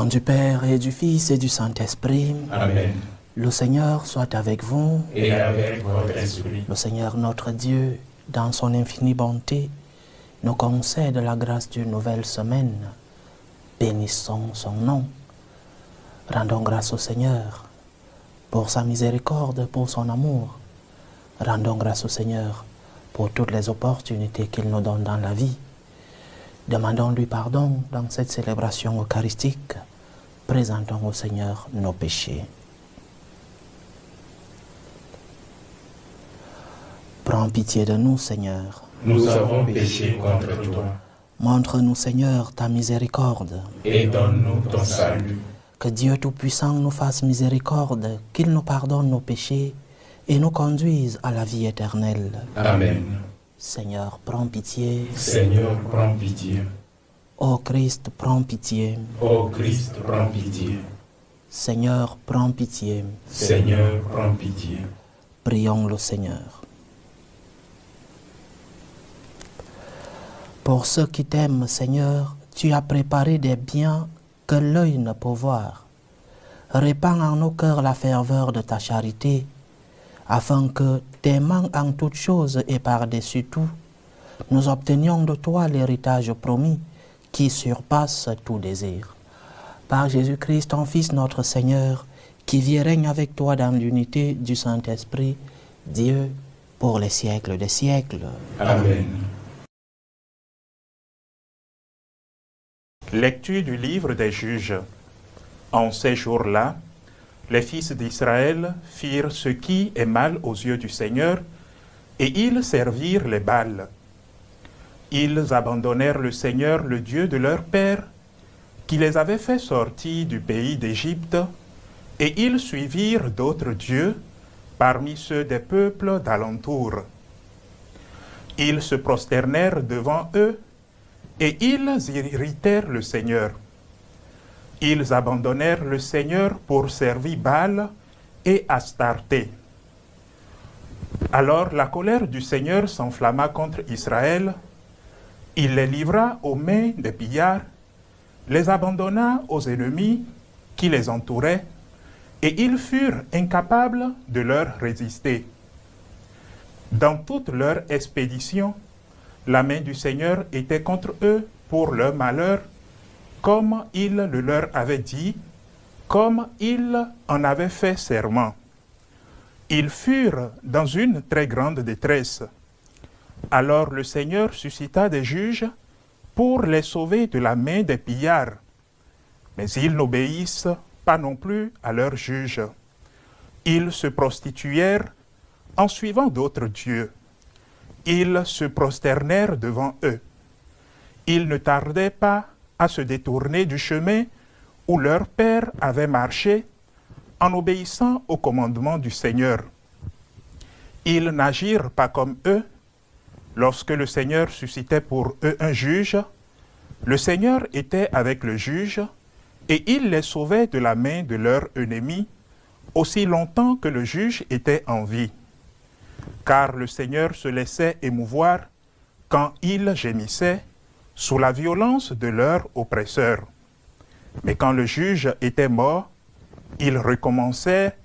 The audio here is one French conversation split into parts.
nom du Père et du Fils et du Saint-Esprit. Amen. Le Seigneur soit avec vous. Et avec votre esprit. Le Seigneur notre Dieu, dans son infinie bonté, nous concède la grâce d'une nouvelle semaine. Bénissons son nom. Rendons grâce au Seigneur pour sa miséricorde, pour son amour. Rendons grâce au Seigneur pour toutes les opportunités qu'il nous donne dans la vie. Demandons-lui pardon dans cette célébration eucharistique. Présentons au Seigneur nos péchés. Prends pitié de nous, Seigneur. Nous avons péché contre toi. Montre-nous, Seigneur, ta miséricorde. Et donne-nous ton salut. Que Dieu Tout-Puissant nous fasse miséricorde, qu'il nous pardonne nos péchés et nous conduise à la vie éternelle. Amen. Seigneur, prends pitié. Seigneur, prends pitié. Ô Christ, prends pitié. Ô Christ, prends pitié. Seigneur, prends pitié. Seigneur, prends pitié. Prions le Seigneur. Pour ceux qui t'aiment, Seigneur, tu as préparé des biens que l'œil ne peut voir. Répands en nos cœurs la ferveur de ta charité, afin que, t'aimant en toutes choses et par-dessus tout, nous obtenions de toi l'héritage promis qui surpasse tout désir. Par Jésus-Christ, ton Fils, notre Seigneur, qui vit et règne avec toi dans l'unité du Saint-Esprit, Dieu, pour les siècles des siècles. Amen. Lecture du livre des Juges. En ces jours-là, les fils d'Israël firent ce qui est mal aux yeux du Seigneur, et ils servirent les Baals. Ils abandonnèrent le Seigneur, le Dieu de leur père, qui les avait fait sortir du pays d'Égypte, et ils suivirent d'autres dieux parmi ceux des peuples d'alentour. Ils se prosternèrent devant eux, et ils irritèrent le Seigneur. Ils abandonnèrent le Seigneur pour servir Baal et Astarté. Alors la colère du Seigneur s'enflamma contre Israël. Il les livra aux mains des pillards, les abandonna aux ennemis qui les entouraient, et ils furent incapables de leur résister. Dans toute leur expédition, la main du Seigneur était contre eux pour leur malheur, comme il le leur avait dit, comme il en avait fait serment. Ils furent dans une très grande détresse. Alors le Seigneur suscita des juges pour les sauver de la main des pillards. Mais ils n'obéissent pas non plus à leurs juges. Ils se prostituèrent en suivant d'autres dieux. Ils se prosternèrent devant eux. Ils ne tardaient pas à se détourner du chemin où leur père avait marché en obéissant au commandement du Seigneur. Ils n'agirent pas comme eux. Lorsque le Seigneur suscitait pour eux un juge, le Seigneur était avec le juge et il les sauvait de la main de leurs ennemis aussi longtemps que le juge était en vie. Car le Seigneur se laissait émouvoir quand ils gémissaient sous la violence de leurs oppresseurs. Mais quand le juge était mort, ils recommençaient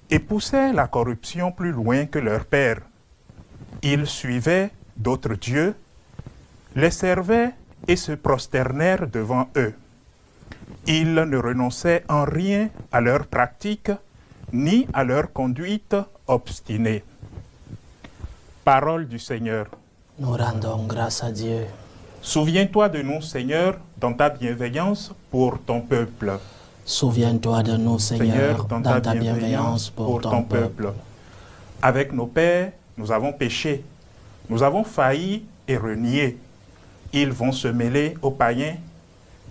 et poussaient la corruption plus loin que leur père. Ils suivaient d'autres dieux, les servaient et se prosternèrent devant eux. Ils ne renonçaient en rien à leur pratique, ni à leur conduite obstinée. Parole du Seigneur. Nous rendons grâce à Dieu. Souviens-toi de nous, Seigneur, dans ta bienveillance pour ton peuple. Souviens-toi de nous, Seigneur, dans ta bienveillance pour ton peuple. Avec nos pères, nous avons péché. Nous avons failli et renié. Ils vont se mêler aux païens.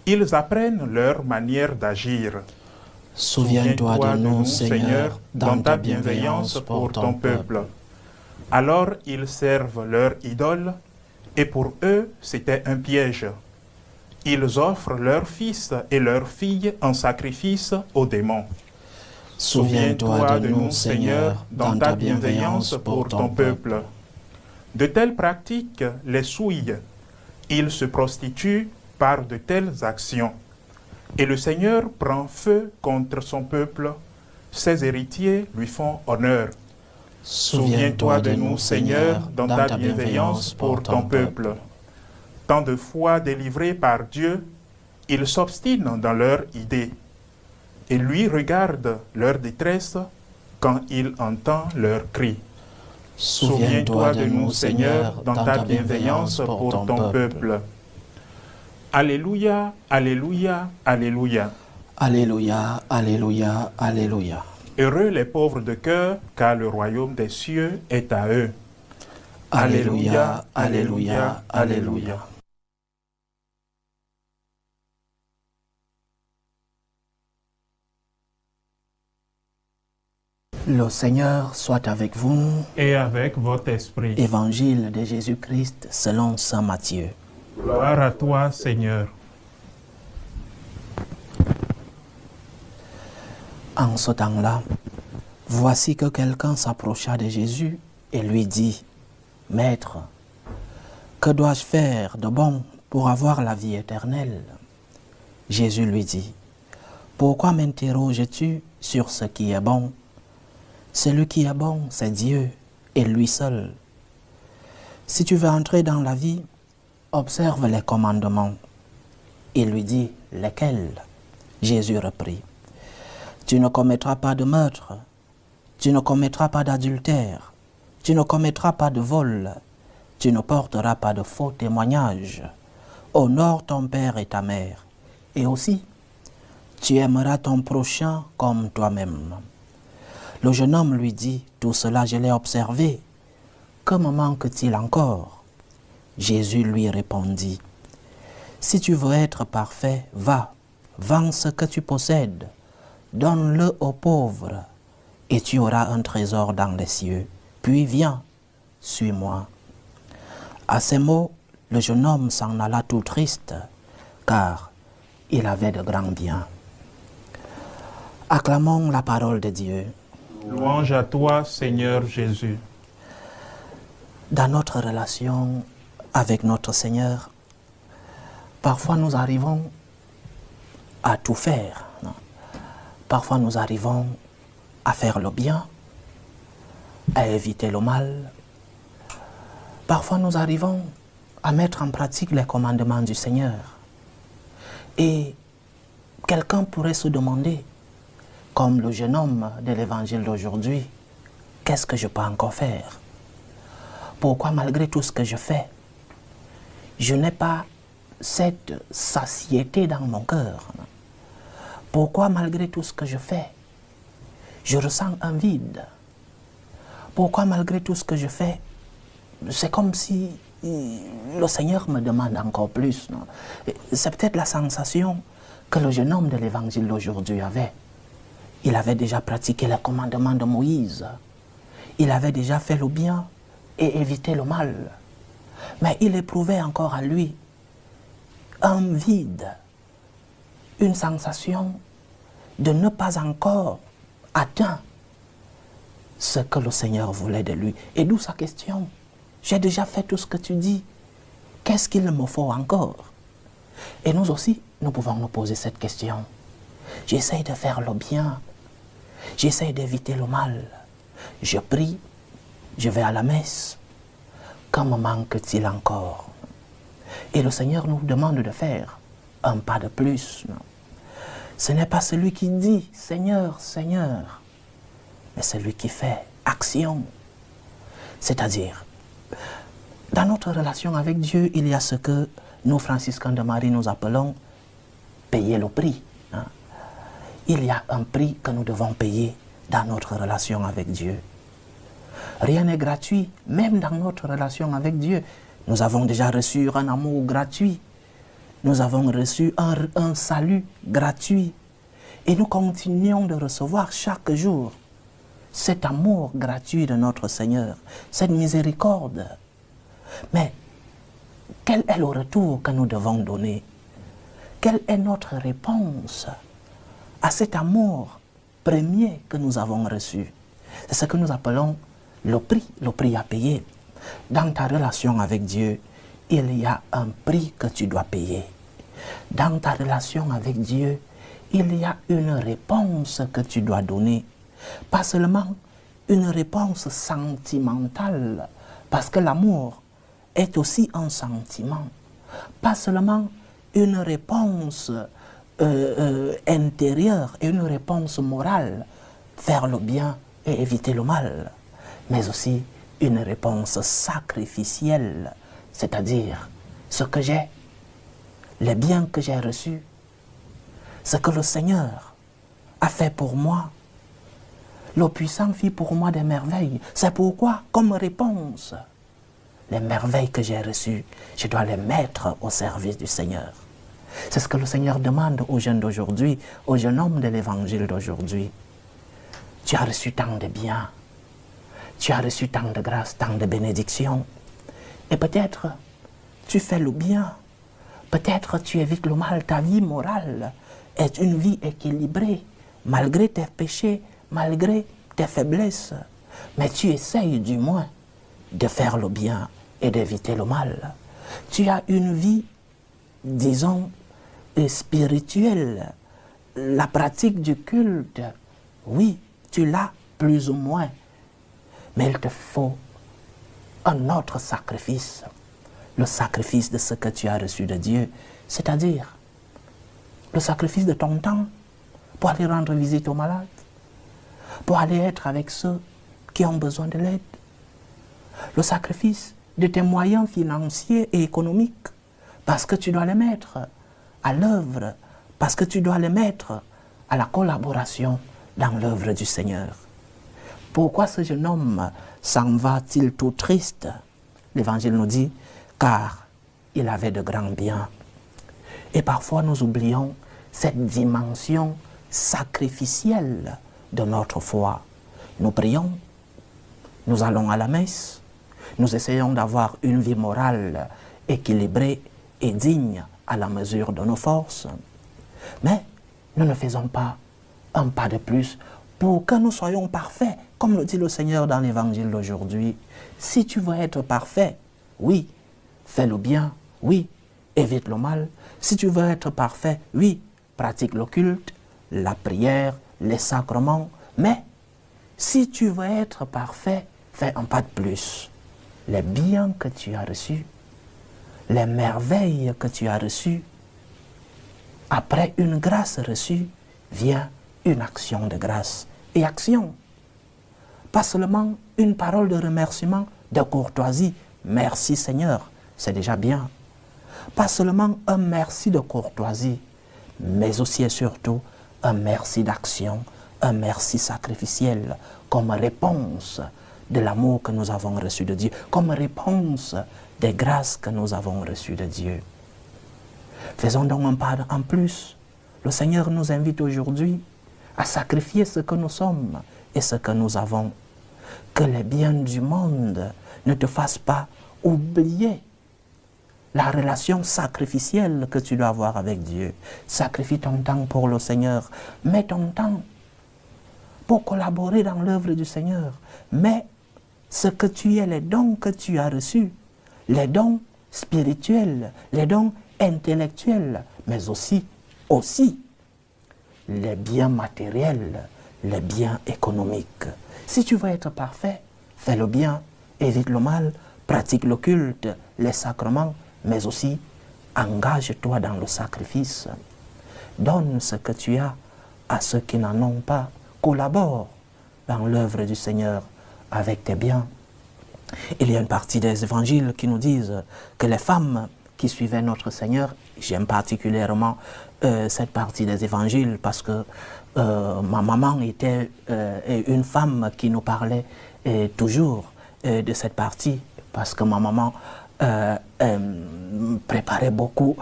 Ils apprennent leur manière d'agir. Souviens-toi de nous, Seigneur, dans ta bienveillance pour ton peuple. Alors ils servent leur idole, et pour eux c'était un piège. Ils offrent leurs fils et leurs filles en sacrifice aux démons. Souviens-toi de nous, Seigneur, dans ta bienveillance pour ton peuple. De telles pratiques les souillent. Ils se prostituent par de telles actions. Et le Seigneur prend feu contre son peuple. Ses héritiers lui font honneur. Souviens-toi de nous, Seigneur, dans ta bienveillance pour ton peuple. Tant de fois délivrés par Dieu, ils s'obstinent dans leur idée. Et lui regarde leur détresse quand il entend leurs cris. Souviens-toi de nous, Seigneur, dans ta bienveillance pour ton peuple. Alléluia, Alléluia, Alléluia. Alléluia, Alléluia, Alléluia. Heureux les pauvres de cœur, car le royaume des cieux est à eux. Alléluia, Alléluia, Alléluia. Le Seigneur soit avec vous. Et avec votre esprit. Évangile de Jésus-Christ selon saint Matthieu. Gloire à toi, Seigneur. En ce temps-là, voici que quelqu'un s'approcha de Jésus et lui dit, « Maître, que dois-je faire de bon pour avoir la vie éternelle ?» Jésus lui dit, « Pourquoi m'interroges-tu sur ce qui est bon? Celui qui est bon, c'est Dieu, et lui seul. Si tu veux entrer dans la vie, observe les commandements. » Il lui dit, « Lesquels ?» Jésus reprit, « Tu ne commettras pas de meurtre, tu ne commettras pas d'adultère, tu ne commettras pas de vol, tu ne porteras pas de faux témoignages, honore ton père et ta mère, et aussi, tu aimeras ton prochain comme toi-même. » Le jeune homme lui dit, « Tout cela je l'ai observé, que me manque-t-il encore ?» Jésus lui répondit, « Si tu veux être parfait, va, vends ce que tu possèdes, donne-le aux pauvres, et tu auras un trésor dans les cieux. Puis viens, suis-moi. » À ces mots, le jeune homme s'en alla tout triste, car il avait de grands biens. Acclamons la parole de Dieu. Louange à toi, Seigneur Jésus. Dans notre relation avec notre Seigneur, parfois nous arrivons à tout faire. Parfois nous arrivons à faire le bien, à éviter le mal. Parfois nous arrivons à mettre en pratique les commandements du Seigneur. Et quelqu'un pourrait se demander, comme le jeune homme de l'évangile d'aujourd'hui, qu'est-ce que je peux encore faire? Pourquoi malgré tout ce que je fais, je n'ai pas cette satiété dans mon cœur? Pourquoi malgré tout ce que je fais, je ressens un vide? Pourquoi malgré tout ce que je fais, c'est comme si le Seigneur me demande encore plus? C'est peut-être la sensation que le jeune homme de l'évangile d'aujourd'hui avait. Il avait déjà pratiqué les commandements de Moïse. Il avait déjà fait le bien et évité le mal. Mais il éprouvait encore à lui un vide, une sensation de ne pas encore atteindre ce que le Seigneur voulait de lui. Et d'où sa question, j'ai déjà fait tout ce que tu dis, qu'est-ce qu'il me faut encore? Et nous aussi, nous pouvons nous poser cette question. J'essaye de faire le bien, j'essaye d'éviter le mal, je prie, je vais à la messe, que me manque-t-il encore? Et le Seigneur nous demande de faire un pas de plus. Ce n'est pas celui qui dit « Seigneur, Seigneur », mais celui qui fait action. C'est-à-dire, dans notre relation avec Dieu, il y a ce que nous, franciscains de Marie, nous appelons payer le prix. Il y a un prix que nous devons payer dans notre relation avec Dieu. Rien n'est gratuit, même dans notre relation avec Dieu. Nous avons déjà reçu un amour gratuit. Nous avons reçu un salut gratuit. Et nous continuons de recevoir chaque jour cet amour gratuit de notre Seigneur, cette miséricorde. Mais quel est le retour que nous devons donner? Quelle est notre réponse à cet amour premier que nous avons reçu? C'est ce que nous appelons le prix à payer. Dans ta relation avec Dieu, il y a un prix que tu dois payer. Dans ta relation avec Dieu, il y a une réponse que tu dois donner. Pas seulement une réponse sentimentale, parce que l'amour est aussi un sentiment. Pas seulement une réponse intérieure et une réponse morale, faire le bien et éviter le mal, mais aussi une réponse sacrificielle, c'est-à-dire ce que j'ai, les biens que j'ai reçus, ce que le Seigneur a fait pour moi. Le puissant fit pour moi des merveilles. C'est pourquoi, comme réponse, les merveilles que j'ai reçues, je dois les mettre au service du Seigneur. C'est ce que le Seigneur demande aux jeunes d'aujourd'hui, aux jeunes hommes de l'évangile d'aujourd'hui. Tu as reçu tant de biens, tu as reçu tant de grâces, tant de bénédictions. Et peut-être tu fais le bien, peut-être tu évites le mal. Ta vie morale est une vie équilibrée, malgré tes péchés, malgré tes faiblesses. Mais tu essayes du moins de faire le bien et d'éviter le mal. Tu as une vie, disons, spirituelle. La pratique du culte, oui, tu l'as plus ou moins. Mais il te faut un autre sacrifice. Le sacrifice de ce que tu as reçu de Dieu. C'est-à-dire le sacrifice de ton temps pour aller rendre visite aux malades, pour aller être avec ceux qui ont besoin de l'aide. Le sacrifice de tes moyens financiers et économiques, parce que tu dois les mettre à l'œuvre, parce que tu dois les mettre à la collaboration dans l'œuvre du Seigneur. Pourquoi ce jeune homme s'en va-t-il tout triste? L'Évangile nous dit, car il avait de grands biens. Et parfois nous oublions cette dimension sacrificielle de notre foi. Nous prions, nous allons à la messe, nous essayons d'avoir une vie morale équilibrée et digne à la mesure de nos forces. Mais nous ne faisons pas un pas de plus pour que nous soyons parfaits, comme le dit le Seigneur dans l'Évangile d'aujourd'hui. Si tu veux être parfait, oui, fais le bien, oui, évite le mal. Si tu veux être parfait, oui, pratique le culte, la prière, les sacrements. Mais si tu veux être parfait, fais un pas de plus. Les biens que tu as reçus, les merveilles que tu as reçues, après une grâce reçue, vient une action de grâce. Et action, pas seulement une parole de remerciement, de courtoisie. Merci Seigneur, c'est déjà bien. Pas seulement un merci de courtoisie, mais aussi et surtout un merci d'action, un merci sacrificiel, comme réponse de l'amour que nous avons reçu de Dieu, comme réponse des grâces que nous avons reçues de Dieu. Faisons donc un pas en plus. Le Seigneur nous invite aujourd'hui à sacrifier ce que nous sommes et ce que nous avons. Que les biens du monde ne te fassent pas oublier la relation sacrificielle que tu dois avoir avec Dieu. Sacrifie ton temps pour le Seigneur. Mets ton temps pour collaborer dans l'œuvre du Seigneur. Mais ce que tu es, les dons que tu as reçus, les dons spirituels, les dons intellectuels, mais aussi les biens matériels, les biens économiques. Si tu veux être parfait, fais le bien, évite le mal, pratique le culte, les sacrements, mais aussi engage-toi dans le sacrifice. Donne ce que tu as à ceux qui n'en ont pas. Collabore dans l'œuvre du Seigneur avec tes biens. Il y a une partie des évangiles qui nous disent que les femmes qui suivaient notre Seigneur, j'aime particulièrement cette partie des évangiles parce que ma maman était une femme qui nous parlait toujours de cette partie, parce que ma maman préparait beaucoup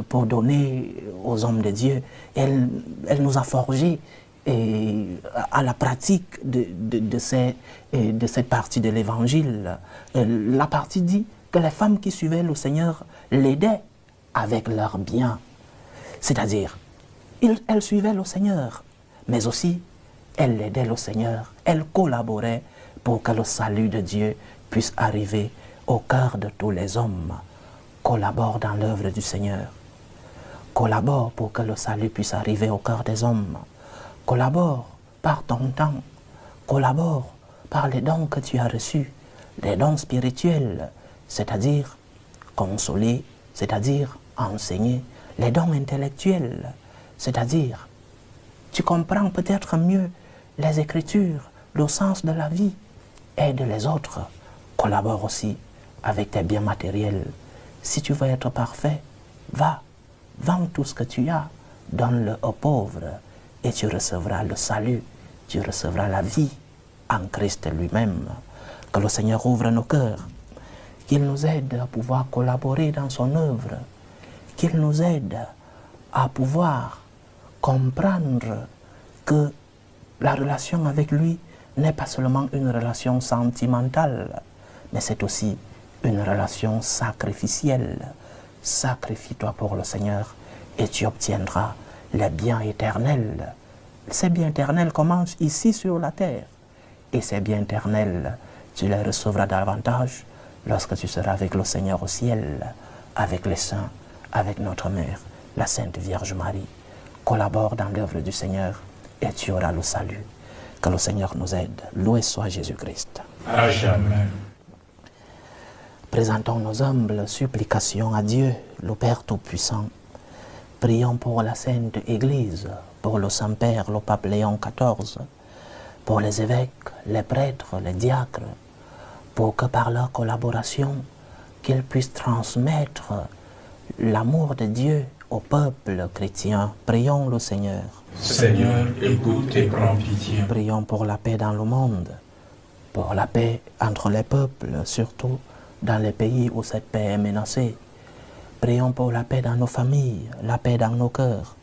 pour donner aux hommes de Dieu. Elle nous a forgés à la pratique de cette partie de l'évangile. La partie dit que les femmes qui suivaient le Seigneur l'aidaient avec leurs biens. C'est-à-dire, elles suivaient le Seigneur, mais aussi elles aidaient le Seigneur. Elles collaboraient pour que le salut de Dieu puisse arriver au cœur de tous les hommes. Collabore dans l'œuvre du Seigneur. Collabore pour que le salut puisse arriver au cœur des hommes. Collabore par ton temps. Collabore par les dons que tu as reçus, les dons spirituels, c'est-à-dire consoler, c'est-à-dire enseigner, les dons intellectuels, c'est-à-dire tu comprends peut-être mieux les Écritures, le sens de la vie. Aide les autres. Collabore aussi avec tes biens matériels. Si tu veux être parfait, va, vends tout ce que tu as, donne-le aux pauvres et tu recevras le salut, tu recevras la vie en Christ lui-même. Que le Seigneur ouvre nos cœurs, qu'il nous aide à pouvoir collaborer dans son œuvre, qu'il nous aide à pouvoir comprendre que la relation avec lui n'est pas seulement une relation sentimentale, mais c'est aussi une relation sacrificielle. Sacrifie-toi pour le Seigneur et tu obtiendras les biens éternels. Ces biens éternels commencent ici sur la terre. Et ces biens éternels, tu les recevras davantage lorsque tu seras avec le Seigneur au ciel, avec les saints, avec notre Mère, la Sainte Vierge Marie. Collabore dans l'œuvre du Seigneur et tu auras le salut. Que le Seigneur nous aide. Loué soit Jésus-Christ. À jamais. Présentons nos humbles supplications à Dieu, le Père Tout-Puissant. Prions pour la Sainte Église, pour le Saint-Père, le Pape Léon XIV, pour les évêques, les prêtres, les diacres, pour que par leur collaboration, qu'ils puissent transmettre l'amour de Dieu au peuple chrétien. Prions le Seigneur. Seigneur, écoute et prends pitié. Prions pour la paix dans le monde, pour la paix entre les peuples, surtout dans les pays où cette paix est menacée. Prions pour la paix dans nos familles, la paix dans nos cœurs,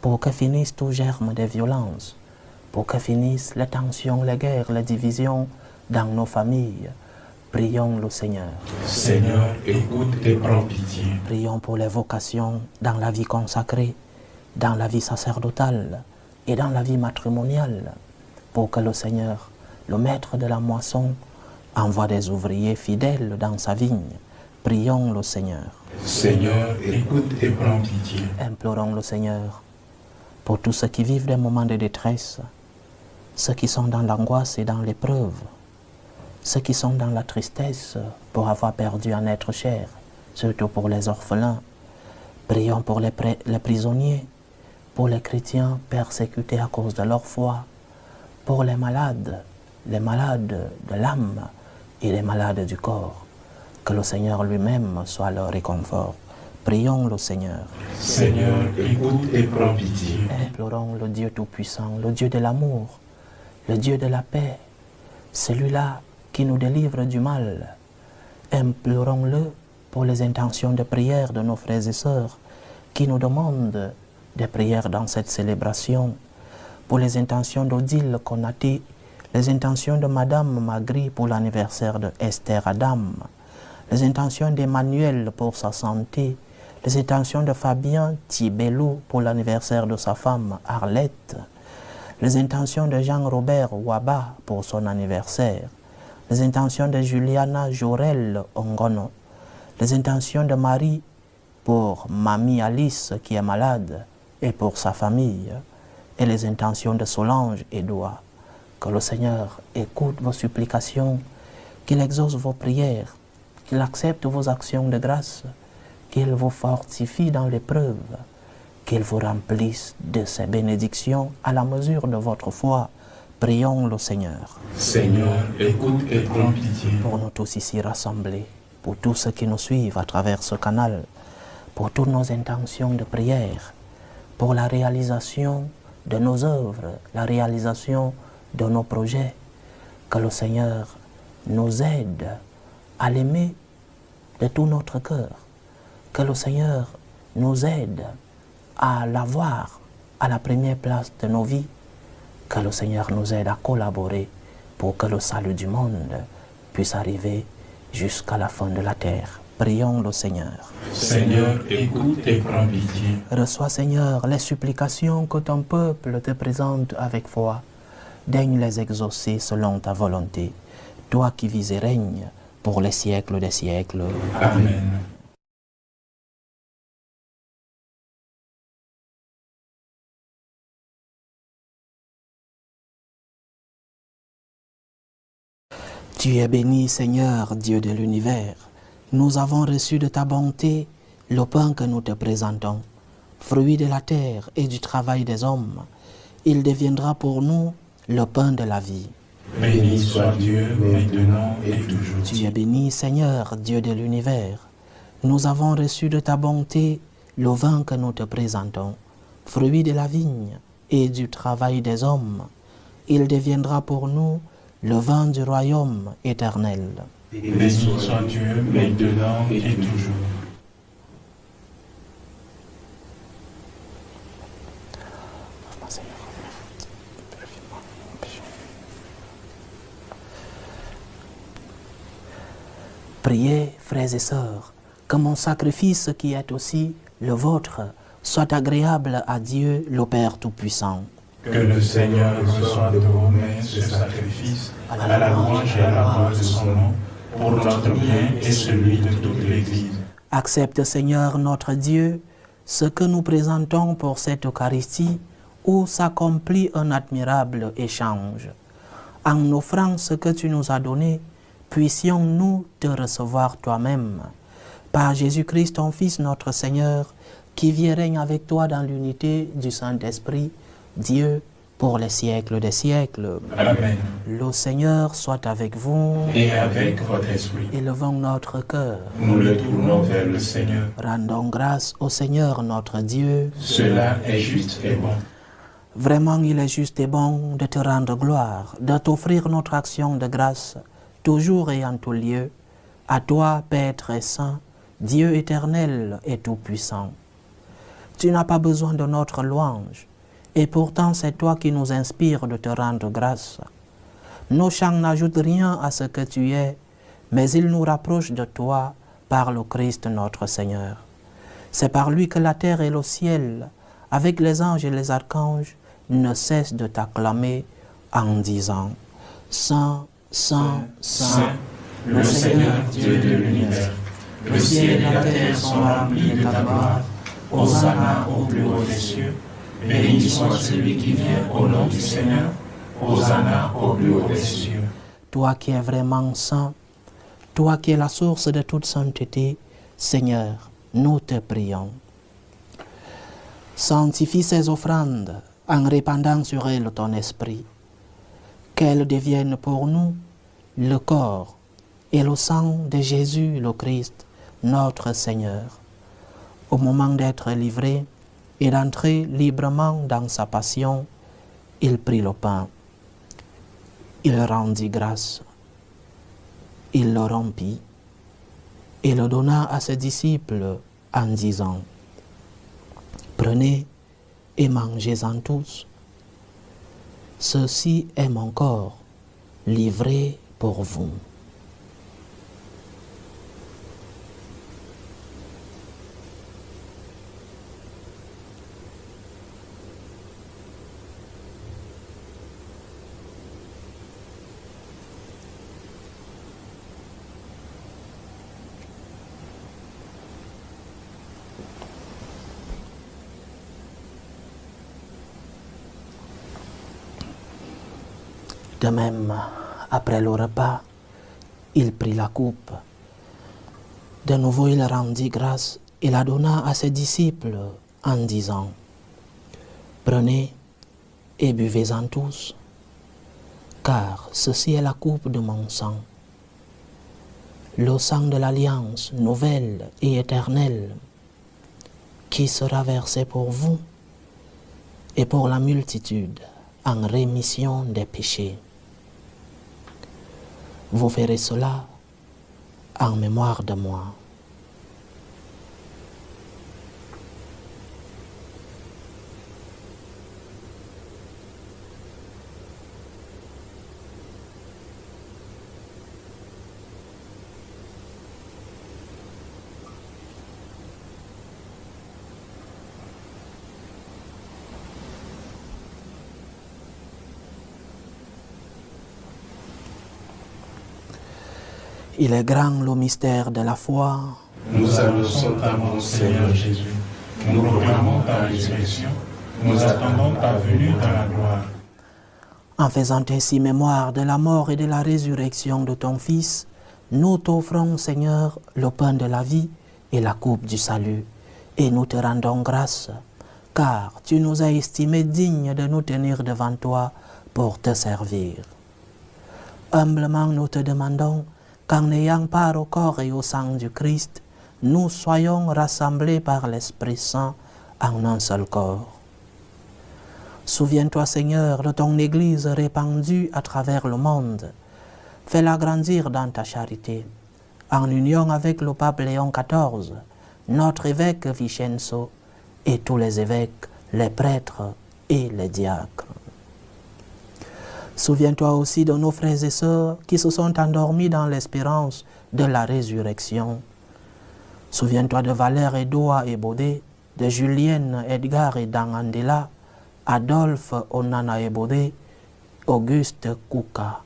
pour que finisse tout germe de violence, pour que finissent les tensions, les guerres, les divisions dans nos familles. Prions le Seigneur. Seigneur, écoute et prends pitié. Prions pour les vocations dans la vie consacrée, dans la vie sacerdotale et dans la vie matrimoniale, pour que le Seigneur, le maître de la moisson, envoie des ouvriers fidèles dans sa vigne. Prions le Seigneur. Seigneur, écoute et prends pitié. Implorons le Seigneur pour tous ceux qui vivent des moments de détresse, ceux qui sont dans l'angoisse et dans l'épreuve, ceux qui sont dans la tristesse pour avoir perdu un être cher, surtout pour les orphelins. Prions pour les prisonniers, pour les chrétiens persécutés à cause de leur foi, pour les malades de l'âme et les malades du corps. Que le Seigneur lui-même soit leur réconfort. Prions le Seigneur. Seigneur, écoute et prends pitié. Implorons le Dieu Tout-Puissant, le Dieu de l'amour, le Dieu de la paix, celui-là qui nous délivre du mal. Implorons-le pour les intentions de prière de nos frères et sœurs qui nous demandent des prières dans cette célébration, pour les intentions d'Odile Konati, les intentions de Madame Magri pour l'anniversaire de Esther Adam, les intentions d'Emmanuel pour sa santé, les intentions de Fabien Tibelou pour l'anniversaire de sa femme Arlette, les intentions de Jean-Robert Waba pour son anniversaire, les intentions de Juliana Jorel Ongono, les intentions de Marie pour Mamie Alice qui est malade et pour sa famille, et les intentions de Solange Edouard. Que le Seigneur écoute vos supplications, qu'il exauce vos prières, qu'il accepte vos actions de grâce, qu'il vous fortifie dans l'épreuve, qu'il vous remplisse de ses bénédictions à la mesure de votre foi. Prions le Seigneur. Seigneur, écoute et prends pitié. Pour nous tous ici rassemblés, pour tous ceux qui nous suivent à travers ce canal, pour toutes nos intentions de prière, pour la réalisation de nos œuvres, la réalisation de nos projets, que le Seigneur nous aide à l'aimer de tout notre cœur, que le Seigneur nous aide à l'avoir à la première place de nos vies, que le Seigneur nous aide à collaborer pour que le salut du monde puisse arriver jusqu'à la fin de la terre. Prions le Seigneur. Seigneur, écoute et prends pitié. Reçois, Seigneur, les supplications que ton peuple te présente avec foi. Daigne les exaucer selon ta volonté, toi qui vis et règnes pour les siècles des siècles. Amen. Tu es béni, Seigneur, Dieu de l'univers. Nous avons reçu de ta bonté le pain que nous te présentons, fruit de la terre et du travail des hommes. Il deviendra pour nous le pain de la vie. Béni soit Dieu, maintenant et toujours. Tu es béni, Seigneur, Dieu de l'univers. Nous avons reçu de ta bonté le vin que nous te présentons, fruit de la vigne et du travail des hommes. Il deviendra pour nous le vin du royaume éternel. Béni soit Dieu, maintenant et toujours. Priez, frères et sœurs, que mon sacrifice qui est aussi le vôtre soit agréable à Dieu le Père Tout-Puissant. Que le Seigneur reçoive de vos mains ce sacrifice à la louange et à la gloire de son nom, pour notre bien et celui de toute l'Église. Accepte, Seigneur notre Dieu, ce que nous présentons pour cette Eucharistie, où s'accomplit un admirable échange. En offrant ce que tu nous as donné, puissions-nous te recevoir toi-même. Par Jésus-Christ, ton Fils, notre Seigneur, qui vit et règne avec toi dans l'unité du Saint-Esprit, Dieu, pour les siècles des siècles. Amen. Le Seigneur soit avec vous. Et avec votre esprit. Élevons notre cœur. Nous le tournons vers le Seigneur. Rendons grâce au Seigneur notre Dieu. Cela est juste et bon. Vraiment, il est juste et bon de te rendre gloire, de t'offrir notre action de grâce, toujours et en tout lieu, à toi, Père très saint, Dieu éternel et tout-puissant. Tu n'as pas besoin de notre louange, et pourtant c'est toi qui nous inspires de te rendre grâce. Nos chants n'ajoutent rien à ce que tu es, mais ils nous rapprochent de toi par le Christ notre Seigneur. C'est par lui que la terre et le ciel, avec les anges et les archanges, ne cessent de t'acclamer en disant « Saint, Saint, Saint, le Seigneur Dieu de l'univers. Le ciel et la terre sont remplis de ta gloire. Hosanna au plus haut des cieux. Béni soit celui qui vient au nom du Seigneur. Hosanna au plus haut des cieux. » Toi qui es vraiment saint, toi qui es la source de toute sainteté, Seigneur, nous te prions. Sanctifie ces offrandes en répandant sur elles ton esprit, qu'elles deviennent pour nous le corps et le sang de Jésus le Christ, notre Seigneur. Au moment d'être livré et d'entrer librement dans sa passion, il prit le pain. Il rendit grâce. Il le rompit et le donna à ses disciples en disant « Prenez et mangez-en tous. Ceci est mon corps, livré pour vous. » De même, après le repas, il prit la coupe. De nouveau, il rendit grâce et la donna à ses disciples en disant « Prenez et buvez-en tous, car ceci est la coupe de mon sang, le sang de l'alliance nouvelle et éternelle, qui sera versé pour vous et pour la multitude en rémission des péchés. Vous ferez cela en mémoire de moi. » Il est grand le mystère de la foi. Nous annonçons ta mort, Seigneur Jésus. Nous proclamons ta résurrection. Nous attendons ta venue dans la gloire. En faisant ainsi mémoire de la mort et de la résurrection de ton Fils, nous t'offrons, Seigneur, le pain de la vie et la coupe du salut, et nous te rendons grâce, car tu nous as estimés dignes de nous tenir devant toi pour te servir. Humblement nous te demandons qu'en ayant part au corps et au sang du Christ, nous soyons rassemblés par l'Esprit Saint en un seul corps. Souviens-toi, Seigneur, de ton Église répandue à travers le monde. Fais-la grandir dans ta charité, en union avec le pape Léon XIV, notre évêque Vicenzo, et tous les évêques, les prêtres et les diacres. Souviens-toi aussi de nos frères et sœurs qui se sont endormis dans l'espérance de la résurrection. Souviens-toi de Valère Edoa et Baudé, de Julienne, Edgar et Dangandela, Adolphe Onana Ebodé, Auguste Kouka.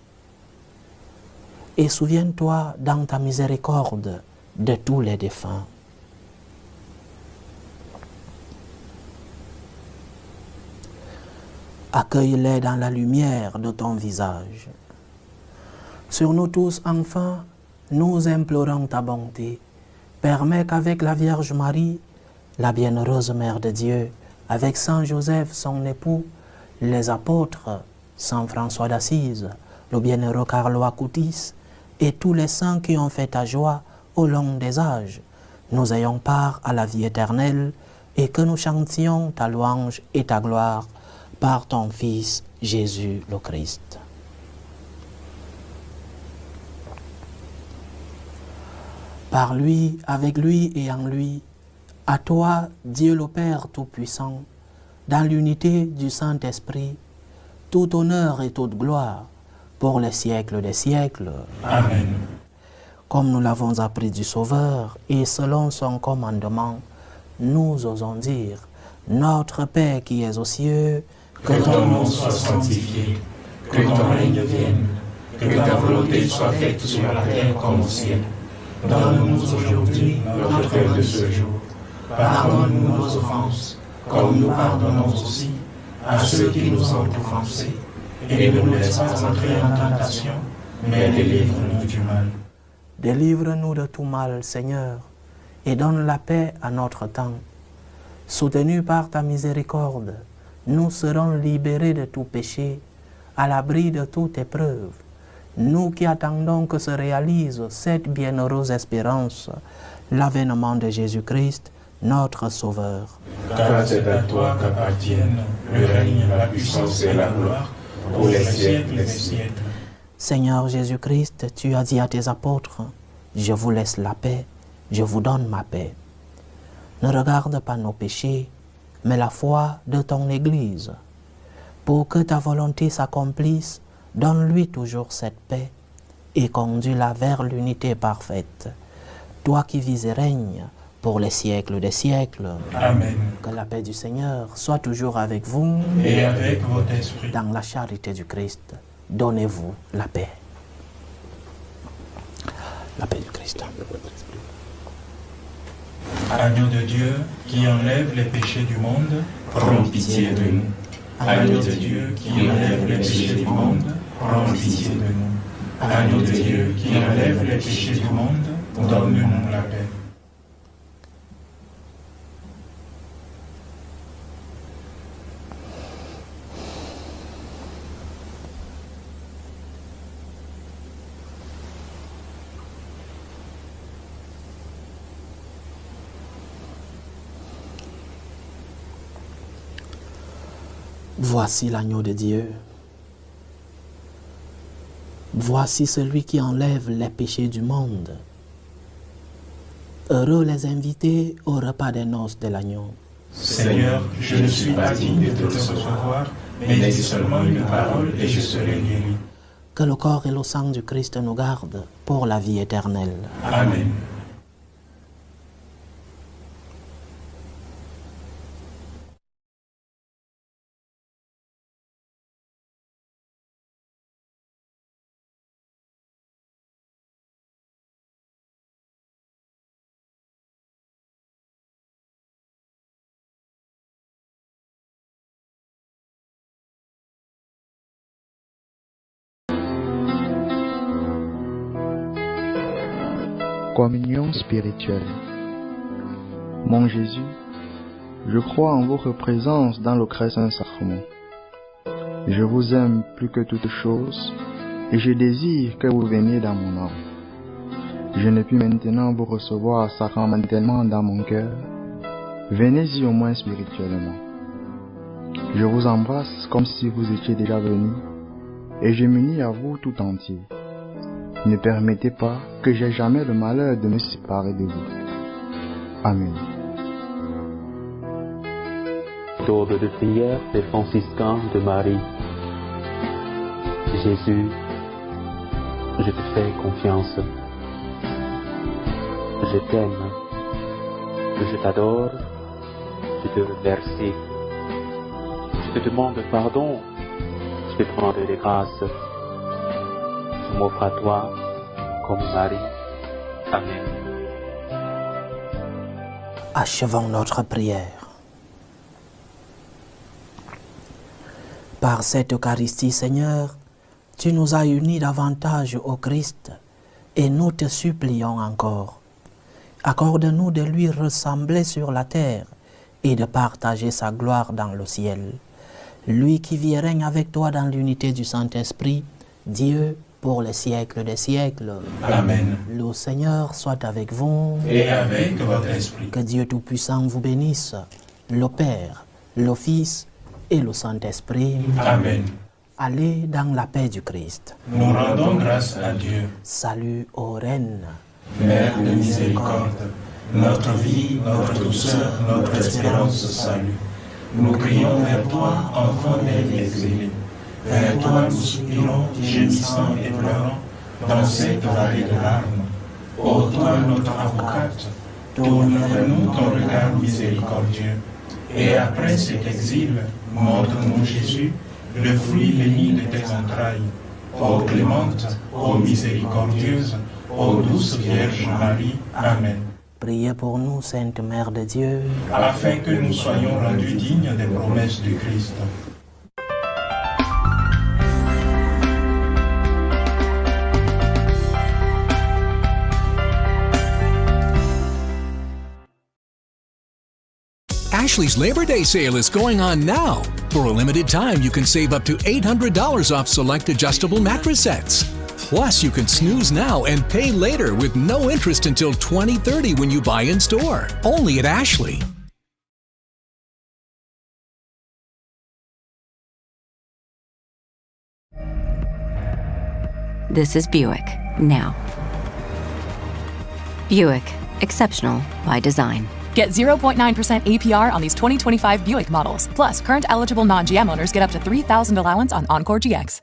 Et souviens-toi dans ta miséricorde de tous les défunts. Accueille-les dans la lumière de ton visage. Sur nous tous, enfin, nous implorons ta bonté. Permets qu'avec la Vierge Marie, la bienheureuse Mère de Dieu, avec Saint Joseph, son époux, les apôtres, Saint François d'Assise, le bienheureux Carlo Acutis, et tous les saints qui ont fait ta joie au long des âges, nous ayons part à la vie éternelle et que nous chantions ta louange et ta gloire par ton Fils Jésus le Christ. Par lui, avec lui et en lui, à toi, Dieu le Père Tout-Puissant, dans l'unité du Saint-Esprit, tout honneur et toute gloire pour les siècles des siècles. Amen. Comme nous l'avons appris du Sauveur et selon son commandement, nous osons dire, notre Père qui es aux cieux, que ton nom soit sanctifié, que ton règne vienne, que ta volonté soit faite sur la terre comme au ciel. Donne-nous aujourd'hui notre pain de ce jour. Pardonne-nous nos offenses, comme nous pardonnons aussi à ceux qui nous ont offensés. Et ne nous laisse pas entrer en tentation, mais délivre-nous du mal. Délivre-nous de tout mal, Seigneur, et donne la paix à notre temps. Soutenus par ta miséricorde, nous serons libérés de tout péché, à l'abri de toute épreuve. Nous qui attendons que se réalise cette bienheureuse espérance, l'avènement de Jésus-Christ, notre Sauveur. Car c'est à toi qu'appartiennent le règne, la puissance et la gloire pour les siècles des siècles. Seigneur Jésus-Christ, tu as dit à tes apôtres, « Je vous laisse la paix, je vous donne ma paix. » Ne regarde pas nos péchés, mais la foi de ton Église. Pour que ta volonté s'accomplisse, donne-lui toujours cette paix et conduis-la vers l'unité parfaite. Toi qui vis et règnes pour les siècles des siècles. Amen. Que la paix du Seigneur soit toujours avec vous et avec votre esprit. Dans la charité du Christ, donnez-vous la paix. La paix du Christ. Agneau de Dieu qui enlève les péchés du monde, prends pitié de nous. Agneau de Dieu qui enlève les péchés du monde, prends pitié de nous. Agneau de Dieu qui enlève les péchés du monde, donne-nous la paix. Voici l'agneau de Dieu. Voici celui qui enlève les péchés du monde. Heureux les invités au repas des noces de l'agneau. Seigneur, je ne suis pas digne de te recevoir, mais dis seulement une parole et je serai guéri. Que le corps et le sang du Christ nous gardent pour la vie éternelle. Amen. Communion spirituelle. Mon Jésus, je crois en votre présence dans le très saint sacrement. Je vous aime plus que toute chose et je désire que vous veniez dans mon âme. Je ne puis maintenant vous recevoir sacramentellement dans mon cœur. Venez-y au moins spirituellement. Je vous embrasse comme si vous étiez déjà venu et je m'unis à vous tout entier. Ne permettez pas que j'aie jamais le malheur de me séparer de vous. Amen. L'aube de prière des franciscains de Marie. Jésus, je te fais confiance. Je t'aime. Je t'adore. Je te remercie. Je te demande pardon. Je te prends de grâce. Je m'offre à toi comme Marie. Amen. Achevons notre prière. Par cette Eucharistie, Seigneur, tu nous as unis davantage au Christ et nous te supplions encore. Accorde-nous de lui ressembler sur la terre et de partager sa gloire dans le ciel. Lui qui vit et règne avec toi dans l'unité du Saint-Esprit, Dieu pour les siècles des siècles. Amen. Le Seigneur soit avec vous. Et avec votre esprit. Que Dieu Tout-Puissant vous bénisse, le Père, le Fils et le Saint-Esprit. Amen. Allez dans la paix du Christ. Nous rendons grâce à Dieu. Salut aux reines. Mère de miséricorde, notre vie, notre douceur, notre espérance salut. Nous crions vers toi, enfant des exilés. Vers toi nous soupirons, gémissant et pleurant, dans cette vallée de larmes. Ô toi, notre avocate, tourne vers nous ton regard miséricordieux. Et après cet exil, montre-nous Jésus, le fruit béni de tes entrailles. Ô clémente, ô miséricordieuse, ô douce Vierge Marie. Amen. Priez pour nous, Sainte Mère de Dieu, Afin que nous soyons rendus dignes des promesses du Christ. Ashley's Labor Day sale is going on now. For a limited time, you can save up to $800 off select adjustable mattress sets. Plus, you can snooze now and pay later with no interest until 2030 when you buy in store. Only at Ashley. This is Buick, now. Buick, exceptional by design. Get 0.9% APR on these 2025 Buick models. Plus, current eligible non-GM owners get up to $3,000 allowance on Encore GX.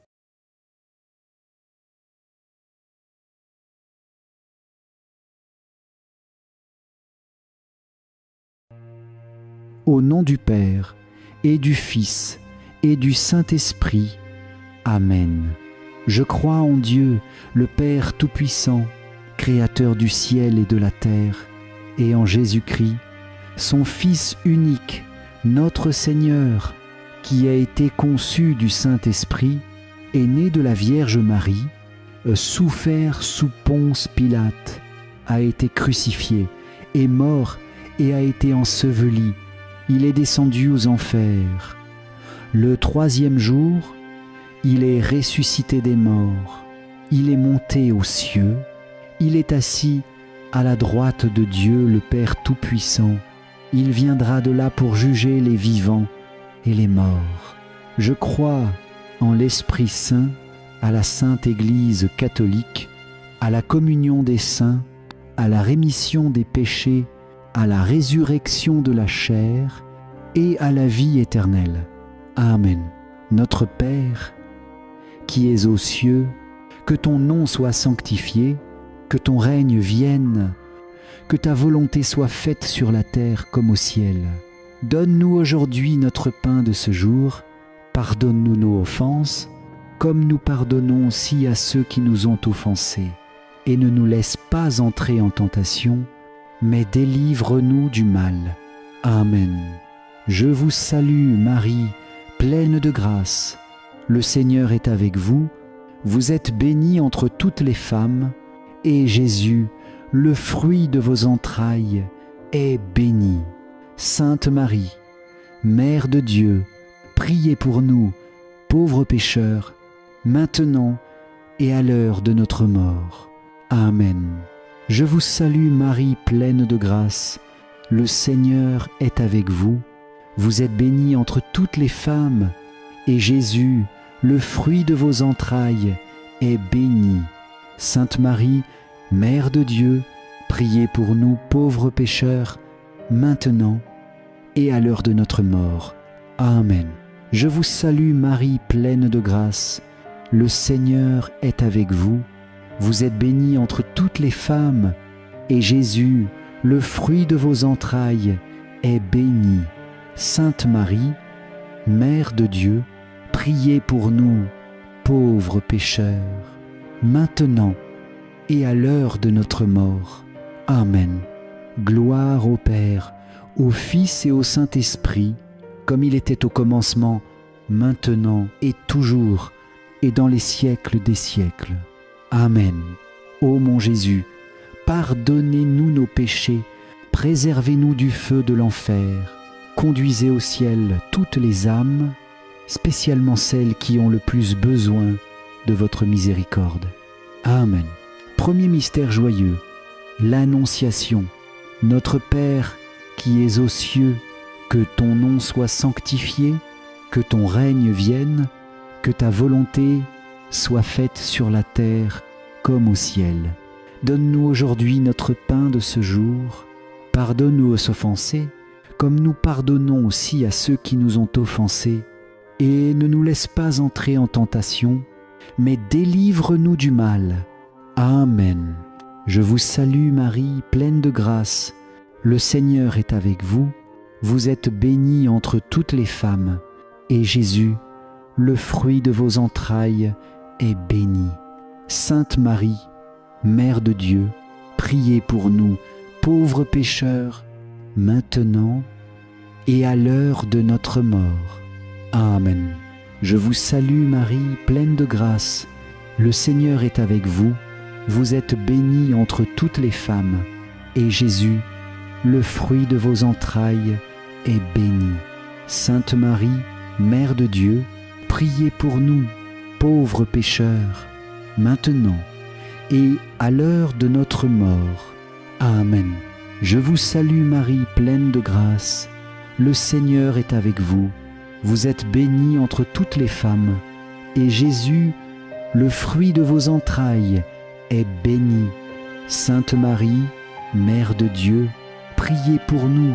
Au nom du Père, et du Fils, et du Saint-Esprit. Amen. Je crois en Dieu, le Père Tout-Puissant, Créateur du ciel et de la terre, et en Jésus-Christ, son Fils unique, notre Seigneur, qui a été conçu du Saint-Esprit, est né de la Vierge Marie, souffert sous Ponce Pilate, a été crucifié, est mort et a été enseveli. Il est descendu aux enfers. Le troisième jour, il est ressuscité des morts. Il est monté aux cieux. Il est assis à la droite de Dieu, le Père Tout-Puissant. Il viendra de là pour juger les vivants et les morts. Je crois en l'Esprit Saint, à la Sainte Église catholique, à la communion des saints, à la rémission des péchés, à la résurrection de la chair et à la vie éternelle. Amen. Notre Père, qui es aux cieux, que ton nom soit sanctifié, que ton règne vienne, que ta volonté soit faite sur la terre comme au ciel. Donne-nous aujourd'hui notre pain de ce jour. Pardonne-nous nos offenses, comme nous pardonnons aussi à ceux qui nous ont offensés. Et ne nous laisse pas entrer en tentation, mais délivre-nous du mal. Amen. Je vous salue, Marie, pleine de grâce. Le Seigneur est avec vous. Vous êtes bénie entre toutes les femmes, et Jésus, le fruit de vos entrailles est béni. Sainte Marie, Mère de Dieu, priez pour nous, pauvres pécheurs, maintenant et à l'heure de notre mort. Amen. Je vous salue Marie, pleine de grâce. Le Seigneur est avec vous. Vous êtes bénie entre toutes les femmes, et Jésus, le fruit de vos entrailles, est béni. Sainte Marie, Mère de Dieu, priez pour nous pauvres pécheurs, maintenant et à l'heure de notre mort. Amen. Je vous salue Marie, pleine de grâce. Le Seigneur est avec vous. Vous êtes bénie entre toutes les femmes, et Jésus, le fruit de vos entrailles, est béni. Sainte Marie, Mère de Dieu, priez pour nous, pauvres pécheurs, maintenant et à l'heure de notre mort. Amen. Gloire au Père, au Fils et au Saint-Esprit, comme il était au commencement, maintenant et toujours, et dans les siècles des siècles. Amen. Ô mon Jésus, pardonnez-nous nos péchés, préservez-nous du feu de l'enfer, conduisez au ciel toutes les âmes, spécialement celles qui ont le plus besoin de votre miséricorde. Amen. Premier mystère joyeux, l'Annonciation. Notre Père qui es aux cieux, que ton nom soit sanctifié, que ton règne vienne, que ta volonté soit faite sur la terre comme au ciel. Donne-nous aujourd'hui notre pain de ce jour. Pardonne-nous aux offensés, comme nous pardonnons aussi à ceux qui nous ont offensés. Et ne nous laisse pas entrer en tentation, mais délivre-nous du mal. Amen. Je vous salue Marie, pleine de grâce. Le Seigneur est avec vous. Vous êtes bénie entre toutes les femmes, et Jésus, le fruit de vos entrailles, est béni. Sainte Marie, Mère de Dieu, priez pour nous, pauvres pécheurs, maintenant et à l'heure de notre mort. Amen. Je vous salue Marie, pleine de grâce. Le Seigneur est avec vous. Vous êtes bénie entre toutes les femmes, et Jésus, le fruit de vos entrailles, est béni. Sainte Marie, Mère de Dieu, priez pour nous, pauvres pécheurs, maintenant et à l'heure de notre mort. Amen. Je vous salue Marie, pleine de grâce. Le Seigneur est avec vous. Vous êtes bénie entre toutes les femmes, et Jésus, le fruit de vos entrailles, est béni. Sainte Marie, Mère de Dieu, priez pour nous,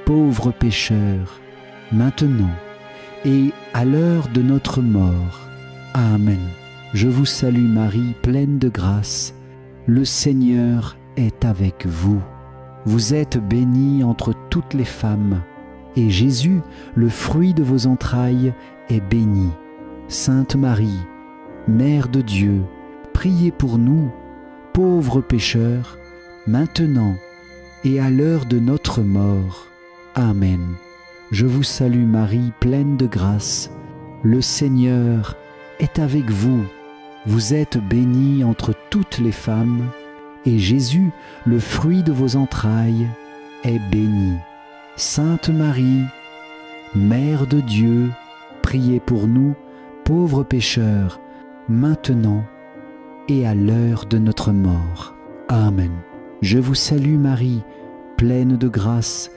pauvres pécheurs, maintenant et à l'heure de notre mort. Amen. Je vous salue Marie, pleine de grâce. Le Seigneur est avec vous. Vous êtes bénie entre toutes les femmes, et Jésus, le fruit de vos entrailles, est béni. Sainte Marie, Mère de Dieu, priez pour nous, pauvres pécheurs, maintenant et à l'heure de notre mort. Amen. Je vous salue Marie, pleine de grâce. Le Seigneur est avec vous. Vous êtes bénie entre toutes les femmes, et Jésus, le fruit de vos entrailles, est béni. Sainte Marie, Mère de Dieu, priez pour nous, pauvres pécheurs, maintenant et à l'heure de notre mort. Amen. Je vous salue Marie, pleine de grâce.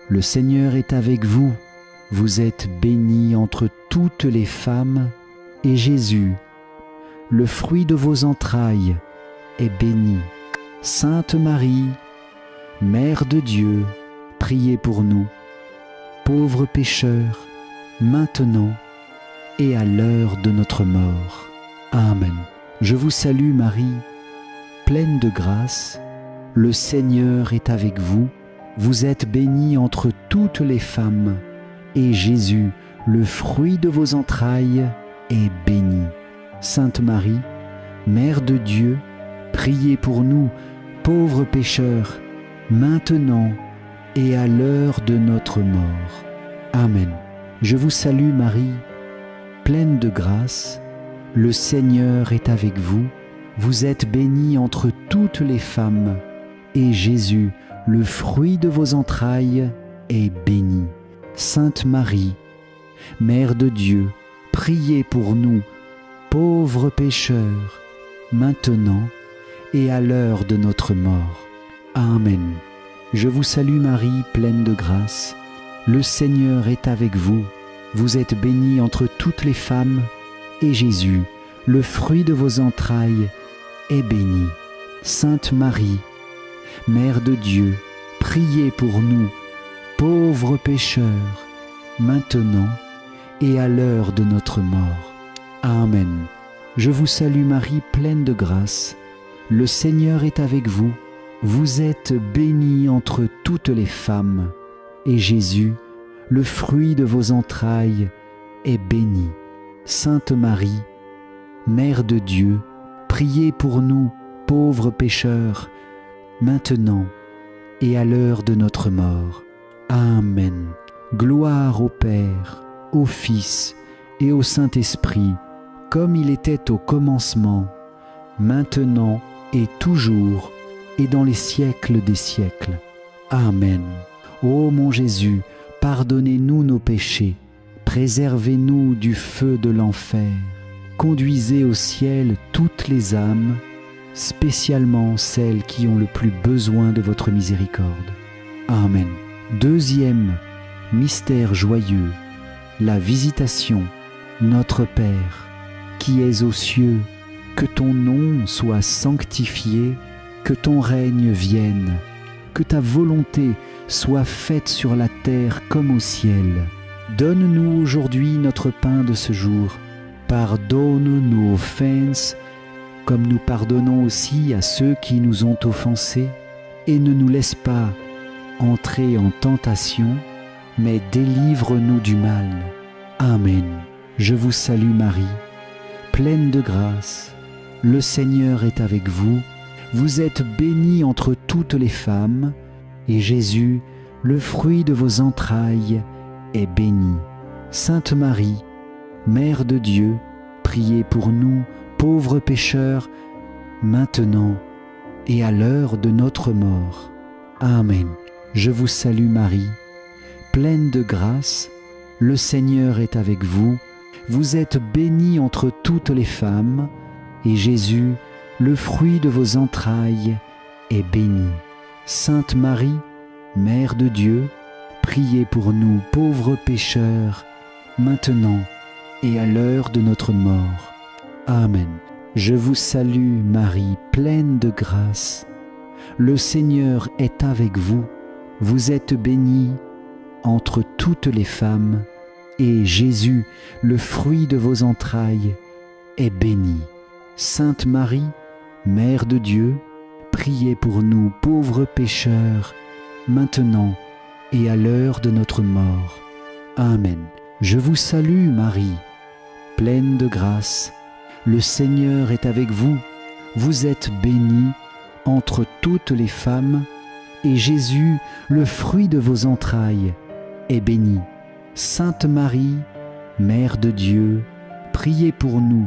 Le Seigneur est avec vous. Vous êtes bénie entre toutes les femmes, et Jésus, le fruit de vos entrailles, est béni. Sainte Marie, Mère de Dieu, priez pour nous, pauvres pécheurs, maintenant et à l'heure de notre mort. Amen. Je vous salue Marie, pleine de grâce. Le Seigneur est avec vous. Vous êtes bénie entre toutes les femmes, et Jésus, le fruit de vos entrailles, est béni. Sainte Marie, Mère de Dieu, priez pour nous, pauvres pécheurs, maintenant et à l'heure de notre mort. Amen. Je vous salue Marie, pleine de grâce. Le Seigneur est avec vous. Vous êtes bénie entre toutes les femmes, et Jésus, le fruit de vos entrailles, est béni. Sainte Marie, Mère de Dieu, priez pour nous, pauvres pécheurs, maintenant et à l'heure de notre mort. Amen. Je vous salue Marie, pleine de grâce. Le Seigneur est avec vous. Vous êtes bénie entre toutes les femmes, et Jésus, le fruit de vos entrailles, est béni. Sainte Marie, Mère de Dieu, priez pour nous, pauvres pécheurs, maintenant et à l'heure de notre mort. Amen. Je vous salue Marie, pleine de grâce. Le Seigneur est avec vous. Vous êtes bénie entre toutes les femmes, et Jésus, le fruit de vos entrailles, est béni. Sainte Marie, Mère de Dieu, priez pour nous, pauvres pécheurs, maintenant et à l'heure de notre mort. Amen. Gloire au Père, au Fils et au Saint-Esprit, comme il était au commencement, maintenant et toujours, et dans les siècles des siècles. Amen. Ô mon Jésus, pardonnez-nous nos péchés, préservez-nous du feu de l'enfer, conduisez au ciel toutes les âmes, spécialement celles qui ont le plus besoin de votre miséricorde. Amen. Deuxième mystère joyeux, la visitation. Notre Père, qui es aux cieux, que ton nom soit sanctifié, que ton règne vienne, que ta volonté soit faite sur la terre comme au ciel. Donne-nous aujourd'hui notre pain de ce jour. Pardonne nos offenses, comme nous pardonnons aussi à ceux qui nous ont offensés. Et ne nous laisse pas entrer en tentation, mais délivre-nous du mal. Amen. Je vous salue Marie, pleine de grâce. Le Seigneur est avec vous. Vous êtes bénie entre toutes les femmes, et Jésus, le fruit de vos entrailles, est béni. Sainte Marie, Mère de Dieu, priez pour nous, pauvres pécheurs, maintenant et à l'heure de notre mort. Amen. Je vous salue Marie, pleine de grâce, le Seigneur est avec vous. Vous êtes bénie entre toutes les femmes, et Jésus, le fruit de vos entrailles, est béni. Sainte Marie, Mère de Dieu, priez pour nous pauvres pécheurs, maintenant et à l'heure de notre mort. Amen. Je vous salue Marie, pleine de grâce. Le Seigneur est avec vous. Vous êtes bénie entre toutes les femmes, et Jésus, le fruit de vos entrailles, est béni. Sainte Marie, Mère de Dieu, priez pour nous pauvres pécheurs, maintenant et à l'heure de notre mort. Amen. Je vous salue Marie, pleine de grâce. Le Seigneur est avec vous. Vous êtes bénie entre toutes les femmes, et Jésus, le fruit de vos entrailles, est béni. Sainte Marie, Mère de Dieu, priez pour nous,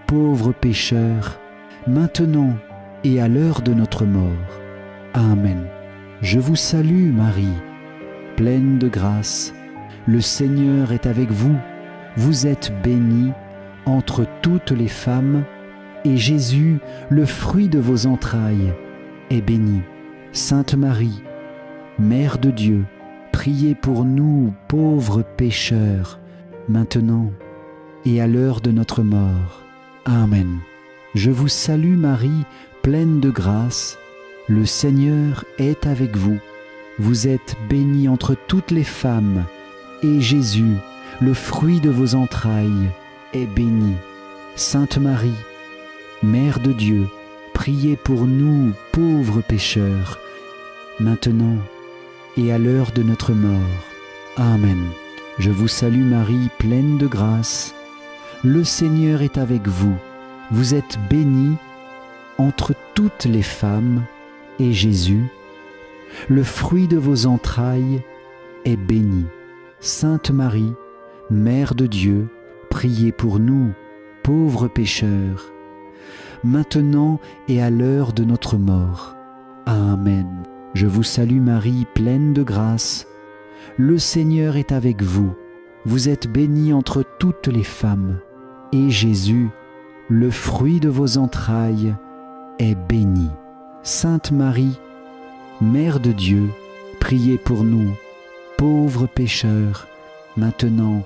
pauvres pécheurs, maintenant et à l'heure de notre mort. Amen. Je vous salue Marie, pleine de grâce. Le Seigneur est avec vous. Vous êtes bénie entre toutes les femmes, et Jésus, le fruit de vos entrailles, est béni. Sainte Marie, Mère de Dieu, priez pour nous, pauvres pécheurs, maintenant et à l'heure de notre mort. Amen. Je vous salue Marie, pleine de grâce. Le Seigneur est avec vous. Vous êtes bénie entre toutes les femmes, et Jésus, le fruit de vos entrailles, est béni. Sainte Marie, Mère de Dieu, priez pour nous, pauvres pécheurs, maintenant et à l'heure de notre mort. Amen. Je vous salue Marie, pleine de grâce. Le Seigneur est avec vous. Vous êtes bénie entre toutes les femmes, et Jésus, le fruit de vos entrailles, est béni. Sainte Marie, Mère de Dieu, priez pour nous, pauvres pécheurs, maintenant et à l'heure de notre mort. Amen. Je vous salue Marie, pleine de grâce. Le Seigneur est avec vous. Vous êtes bénie entre toutes les femmes. Et Jésus, le fruit de vos entrailles, est béni. Sainte Marie, Mère de Dieu, priez pour nous, pauvres pécheurs, maintenant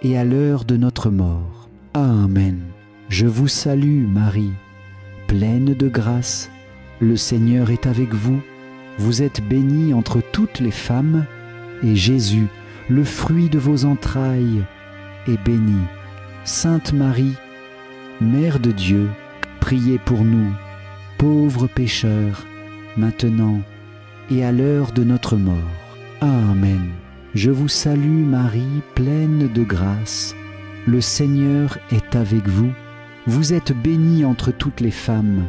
et à l'heure de notre mort. Amen. Je vous salue Marie, pleine de grâce. Le Seigneur est avec vous. Vous êtes bénie entre toutes les femmes, et Jésus, le fruit de vos entrailles, est béni. Sainte Marie, Mère de Dieu, priez pour nous, pauvres pécheurs, maintenant et à l'heure de notre mort. Amen. Je vous salue Marie, pleine de grâce. Le Seigneur est avec vous. Vous êtes bénie entre toutes les femmes,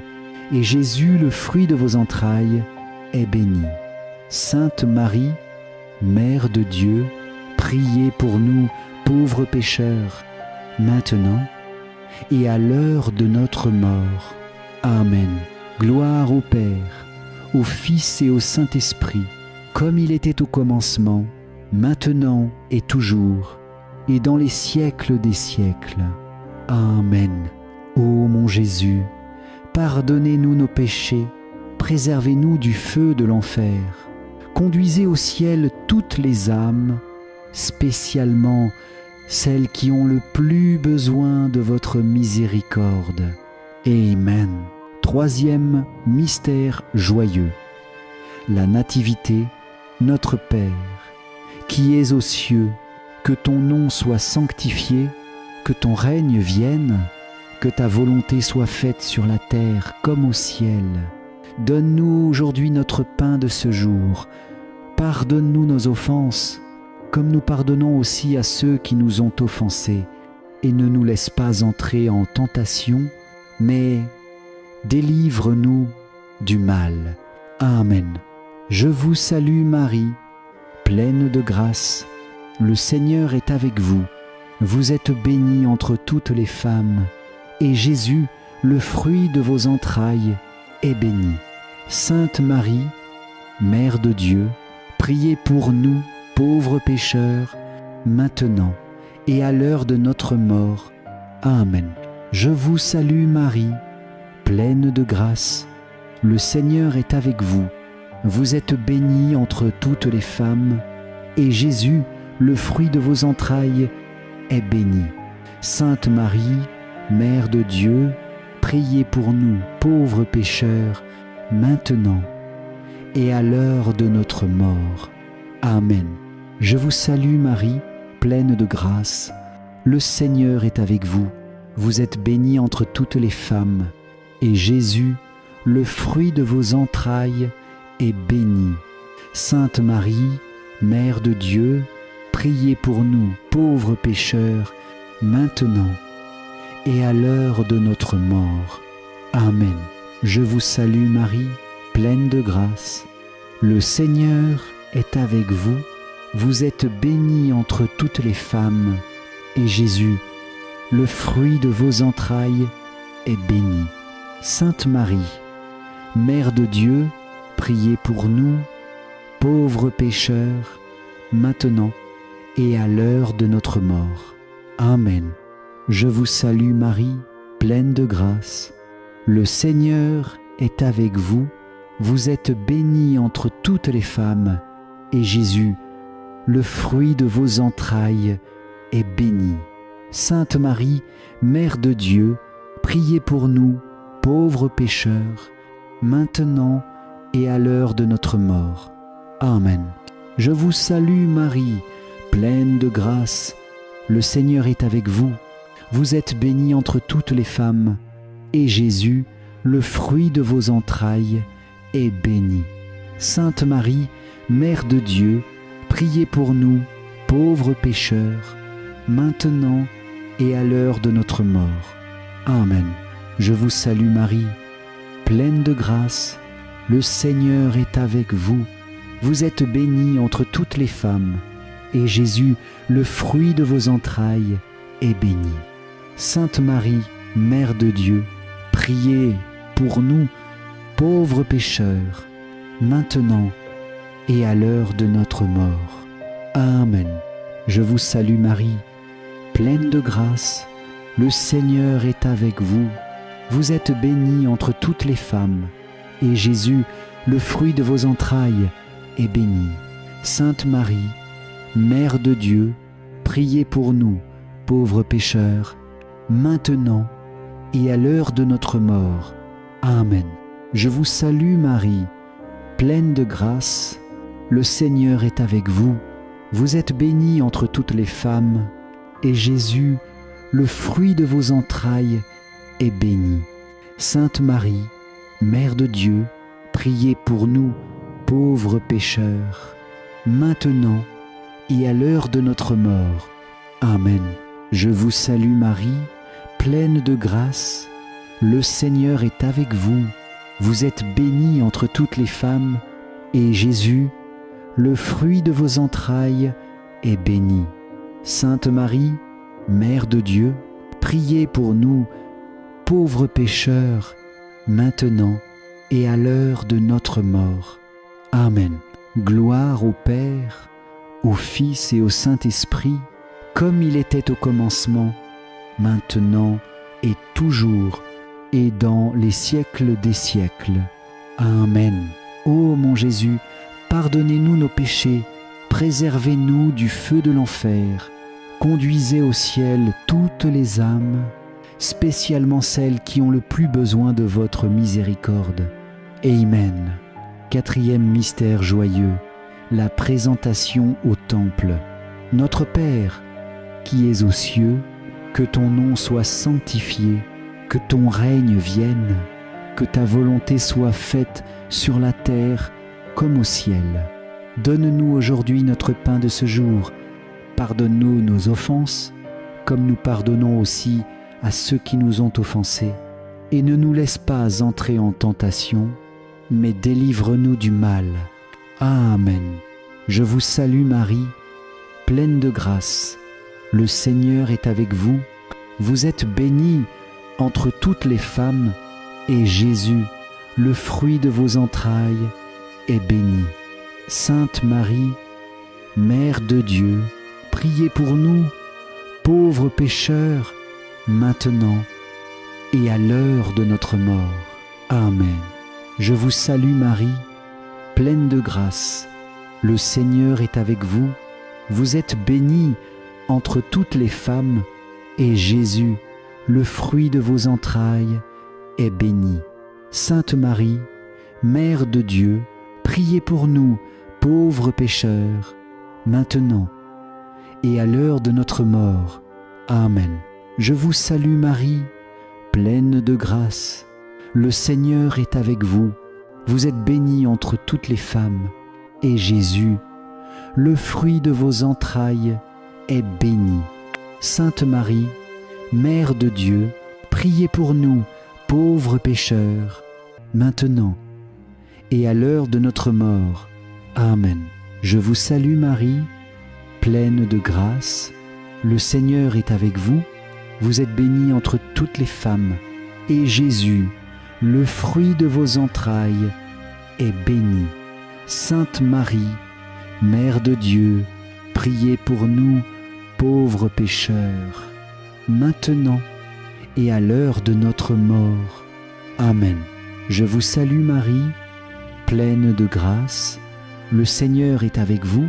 et Jésus, le fruit de vos entrailles, est béni. Sainte Marie, Mère de Dieu, priez pour nous, pauvres pécheurs, maintenant et à l'heure de notre mort. Amen. Gloire au Père, au Fils et au Saint-Esprit, comme il était au commencement, maintenant et toujours, et dans les siècles des siècles. Amen. Ô mon Jésus, pardonnez-nous nos péchés, préservez-nous du feu de l'enfer, conduisez au ciel toutes les âmes, spécialement celles qui ont le plus besoin de votre miséricorde. Amen. Troisième mystère joyeux. La Nativité, notre Père, qui es aux cieux, que ton nom soit sanctifié, que ton règne vienne, que ta volonté soit faite sur la terre comme au ciel. Donne-nous aujourd'hui notre pain de ce jour. Pardonne-nous nos offenses, comme nous pardonnons aussi à ceux qui nous ont offensés. Et ne nous laisse pas entrer en tentation, mais délivre-nous du mal. Amen. Je vous salue Marie, pleine de grâce. Le Seigneur est avec vous. Vous êtes bénie entre toutes les femmes, et Jésus, le fruit de vos entrailles, est béni. Sainte Marie, Mère de Dieu, priez pour nous, pauvres pécheurs, maintenant et à l'heure de notre mort. Amen. Je vous salue Marie, pleine de grâce. Le Seigneur est avec vous. Vous êtes bénie entre toutes les femmes, et Jésus, le fruit de vos entrailles, est béni. Sainte Marie, Mère de Dieu, priez pour nous, pauvres pécheurs, maintenant et à l'heure de notre mort. Amen. Je vous salue Marie, pleine de grâce. Le Seigneur est avec vous. Vous êtes bénie entre toutes les femmes, et Jésus, le fruit de vos entrailles, est béni. Sainte Marie, Mère de Dieu, priez pour nous, pauvres pécheurs, maintenant et à l'heure de notre mort. Amen. Je vous salue Marie, pleine de grâce. Le Seigneur est avec vous. Vous êtes bénie entre toutes les femmes, et Jésus, le fruit de vos entrailles, est béni. Sainte Marie, Mère de Dieu, priez pour nous, pauvres pécheurs, maintenant et à l'heure de notre mort. Amen. Je vous salue Marie, pleine de grâce. Le Seigneur est avec vous. Vous êtes bénie entre toutes les femmes, et Jésus, le fruit de vos entrailles, est béni. Sainte Marie, Mère de Dieu, priez pour nous, pauvres pécheurs, maintenant et à l'heure de notre mort. Amen. Je vous salue Marie, pleine de grâce. Le Seigneur est avec vous. Vous êtes bénie entre toutes les femmes, et Jésus, le fruit de vos entrailles, est béni. Sainte Marie, Mère de Dieu, priez pour nous, pauvres pécheurs, maintenant et à l'heure de notre mort. Amen. Je vous salue Marie, pleine de grâce. Le Seigneur est avec vous. Vous êtes bénie entre toutes les femmes, et Jésus, le fruit de vos entrailles, est béni. Sainte Marie, Mère de Dieu, priez pour nous, pauvres pécheurs, maintenant et à l'heure de notre mort. Amen. Je vous salue Marie, pleine de grâce, le Seigneur est avec vous. Vous êtes bénie entre toutes les femmes, et Jésus, le fruit de vos entrailles, est béni. Sainte Marie, Mère de Dieu, priez pour nous, pauvres pécheurs, maintenant et à l'heure de notre mort. Amen. Je vous salue Marie, pleine de grâce, le Seigneur est avec vous. Vous êtes bénie entre toutes les femmes, et Jésus, le fruit de vos entrailles, est béni. Sainte Marie, Mère de Dieu, priez pour nous, pauvres pécheurs, maintenant et à l'heure de notre mort. Amen. Je vous salue Marie, pleine de grâce, le Seigneur est avec vous. Vous êtes bénie entre toutes les femmes, et Jésus, le fruit de vos entrailles, est béni. Sainte Marie, Mère de Dieu, priez pour nous, pauvres pécheurs, maintenant et à l'heure de notre mort. Amen. Gloire au Père, au Fils et au Saint-Esprit, comme il était au commencement, maintenant et toujours, et dans les siècles des siècles. Amen. Ô mon Jésus, pardonnez-nous nos péchés, préservez-nous du feu de l'enfer, conduisez au ciel toutes les âmes, spécialement celles qui ont le plus besoin de votre miséricorde. Amen. Quatrième mystère joyeux, la présentation au temple. Notre Père, qui es aux cieux, que ton nom soit sanctifié, que ton règne vienne, que ta volonté soit faite sur la terre comme au ciel. Donne-nous aujourd'hui notre pain de ce jour. Pardonne-nous nos offenses, comme nous pardonnons aussi à ceux qui nous ont offensés. Et ne nous laisse pas entrer en tentation, mais délivre-nous du mal. Amen. Je vous salue Marie, pleine de grâce. Le Seigneur est avec vous. Vous êtes bénie entre toutes les femmes, et Jésus, le fruit de vos entrailles, est béni. Sainte Marie, Mère de Dieu, priez pour nous, pauvres pécheurs, maintenant et à l'heure de notre mort. Amen. Je vous salue Marie, pleine de grâce. Le Seigneur est avec vous. Vous êtes bénie entre toutes les femmes, et Jésus, le fruit de vos entrailles, est béni. Sainte Marie, Mère de Dieu, priez pour nous, pauvres pécheurs, maintenant et à l'heure de notre mort. Amen. Je vous salue Marie, pleine de grâce. Le Seigneur est avec vous. Vous êtes bénie entre toutes les femmes, et Jésus, le fruit de vos entrailles, est béni. Sainte Marie, Mère de Dieu, priez pour nous, pauvres pécheurs, maintenant et à l'heure de notre mort. Amen. Je vous salue Marie, pleine de grâce. Le Seigneur est avec vous. Vous êtes bénie entre toutes les femmes, et Jésus, le fruit de vos entrailles, est béni. Sainte Marie, Mère de Dieu, priez pour nous, pauvres pécheurs, maintenant et à l'heure de notre mort. Amen. Je vous salue Marie, pleine de grâce. Le Seigneur est avec vous.